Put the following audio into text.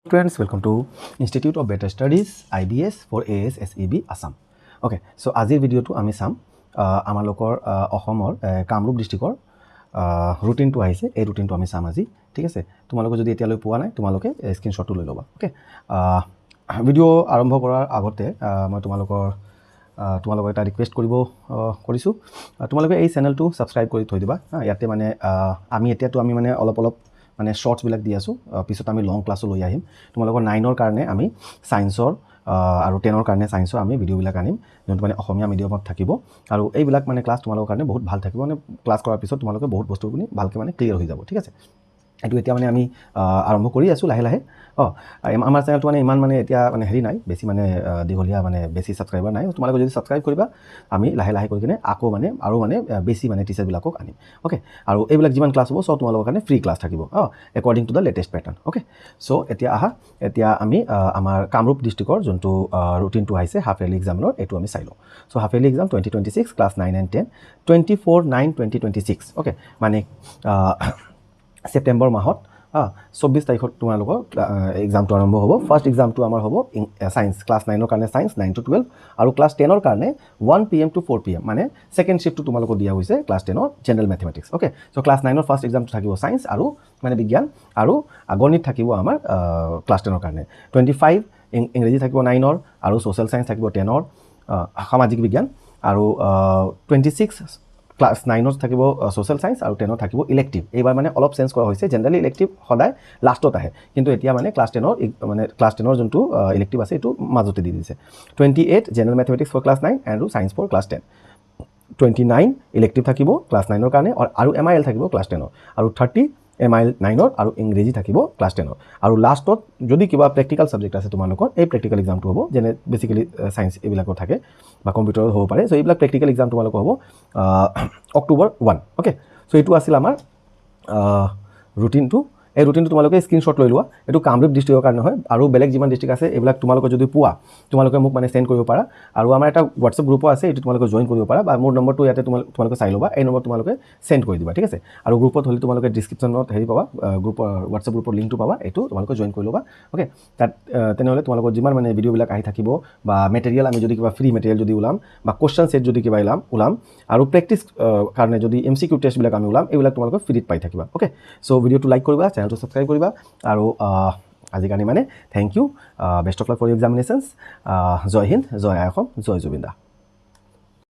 Friends, welcome to Institute of Better Studies IBS for AS SEB Assam. Okay, so আজিৰ ভিডিঅ'টো আমি চাম আমাৰ লোকৰ অসমৰ কামৰূপ ডিস্ট্ৰিক্টৰ ৰুটিনটো আহিছে এই ৰুটিনটো আমি চাম আজি ঠিক আছে তোমালোকে যদি এতিয়ালৈ পোৱা নাই তোমালোকে স্ক্ৰিনশ্বটটো লৈ ল'বা ওকে ভিডিঅ' আৰম্ভ কৰাৰ আগতে মই তোমালোকৰ এটা ৰিকুৱেষ্ট কৰিছোঁ তোমালোকে এই চেনেলটো সাবস্ক্ৰাইব কৰি থৈ দিবা ইয়াতে মানে আমি মানে অলপ মানে শৰ্টস বিলাক দি আছো পিছত আমি লং ক্লাসও লৈ আহিম তোমালোকৰ 9 ৰ কাৰণে আমি সায়েন্সৰ আৰু 10 ৰ কাৰণে সায়েন্সৰ আমি ভিডিও বিলাক আনিম যোনটো মানে অসমীয়া মিডিয়ামত থাকিব আৰু এইবিলাক মানে ক্লাস তোমালোকৰ কাৰণে বহুত ভাল থাকিব মানে ক্লাস কৰাৰ পিছত তোমালোকে বহুত বস্তু আপুনি ভালকে মানে ক্লিয়াৰ হৈ যাব ঠিক আছে এটো এতিয়া মানে আমি আৰম্ভ কৰি আছো লাহে লাহে আমাৰ চেনেলটো মানে ইমান মানে এতিয়া মানে হেৰি নাই বেছি মানে দিগলিয়া মানে বেছি সাবস্ক্ৰাইবাৰ নাই তোমালোকে যদি সাবস্ক্ৰাইব কৰিবা আমি লাহে লাহে কৰি কিনে আকৌ মানে আৰু মানে বেছি মানে টিচাৰ বিলাকক আনিম ওকে আৰু এইবিলাক যিমান ক্লাস হ'ব সব তোমালোকৰ কাৰণে ফ্ৰী ক্লাস থাকিব according to the latest pattern okay so এতিয়া আমি আমাৰ কামৰূপ ডিস্ট্ৰিক্টৰ যোনটো ৰুটিনটো আহিছে হাফ ইয়াৰলি এক্সামৰ এটো আমি চাই লওঁ so half yearly exam 2026 class 9 and 10 24/9/2026 okay মানে সেপ্টেম্বৰ মাহত 24 তাৰিখত তোমালোকৰ এক্সামটো আৰম্ভ হ'ব ফাৰ্স্ট এক্সামটো আমাৰ হ'ব সায়েন্স ক্লাস 9 ৰ কাৰণে সায়েন্স 9 to 12 আৰু ক্লাস 10 ৰ কাৰণে 1 PM to 4 PM মানে সেকেন্ড শিফটটো তোমালোকৰ দিয়া হৈছে ক্লাস 10 ৰ general mathematics okay so class 9 ৰ ফাৰ্স্ট এক্সামটো থাকিব সায়েন্স আৰু মানে বিজ্ঞান আৰু গণিত থাকিব আমাৰ ক্লাস 10 ৰ কাৰণে 25 ইংৰাজী থাকিব 9 ৰ আৰু সোশ্যাল সায়েন্স থাকিব 10 ৰ সামাজিক বিজ্ঞান আৰু 26 ক্লাস 9 ত থাকিব সোশ্যাল সায়েন্স আৰু 10 ত থাকিব ইলেক্টিভ এইবাৰ মানে অলপ চেঞ্জ কৰা হৈছে জেনাৰেলি ইলেক্টিভ সদায় লাষ্টত আহে কিন্তু এতিয়া মানে ক্লাস 10 ৰ মানে ক্লাস 10 ৰ যোনটো ইলেক্টিভ আছে এটো মাজতে দি দিছে 28 জেনাৰেল ম্যাথমেটিক্স ফৰ ক্লাস 9 আৰু সায়েন্স ফৰ ক্লাস 10 29 ইলেক্টিভ থাকিব ক্লাস 9 ৰ কাৰণে আৰু MIL থাকিব ক্লাস 10 ৰ আৰু 30 MIL 9 ৰ আৰু ইংৰাজী থাকিব ক্লাস 10 ৰ আৰু লাষ্টত যদি কিবা প্ৰ্যাকটিক্যাল সাবজেক্ট আছে তোমালোকৰ এই প্ৰ্যাকটিক্যাল এক্সামটো হ'ব যেনে বেসিক্যালি সায়েন্স এইবিলাকৰ থাকে বা কম্পিউটাৰ হ'ব পাৰে সো এইবিলাক প্ৰ্যাকটিক্যাল এক্সাম তোমালোকৰ হ'ব অক্টোবৰ 1 ওকে সো এটো আছিল আমাৰ ৰুটিনটো এই ৰুটিনটো তোমালোকে স্ক্ৰিনশ্বট লৈ লোৱা এটো কামৰূপ ডিস্ট্ৰিক্টৰ কাৰণে হয় আৰু বেলেগ যিমান ডিস্ট্ৰিক্ট আছে এইবিলাক তোমালোকে যদি পোৱা তোমালোকে মোক মানে সেন্ড কৰিব পাৰা আৰু আমাৰ এটা WhatsApp গ্ৰুপো আছে এটো তোমালোকে জয়েন কৰিব পাৰা বা মোৰ নম্বৰটো ইয়াতে তোমালোকে চাই লবা এই নম্বৰ তোমালোকে সেন্ড কৰি দিবা ঠিক আছে আৰু গ্ৰুপত হলি তোমালোকে ডেসক্ৰিপচনত হেৰি পাবা গ্ৰুপৰ WhatsApp গ্ৰুপৰ লিংকটো পাবা এটো তোমালোকে জয়েন কৰি লবা ওকে তাত তেনেহলে তোমালোকৰ যিমান মানে ভিডিও বিলাক আহি থাকিব বা মেটেৰিয়েল আমি যদি কিবা ফ্ৰী মেটেৰিয়েল যদি উলাম বা কোৱেশ্চন সেট যদি কিবা উলাম আৰু প্ৰেক্টিস কাৰণে যদি MCQ টেষ্ট বিলাক আমি উলাম এইবিলাক তোমালোকে ফ্ৰীত পাই থাকিবা ওকে সো ভিডিওটো লাইক কৰিবা চেনেলটো সাবস্ক্ৰাইব কৰিবা আৰু আজি কাৰণে মানে thank you best of luck for your examinations জয় হিন্দ জয় অসম জয় জুবিন্দা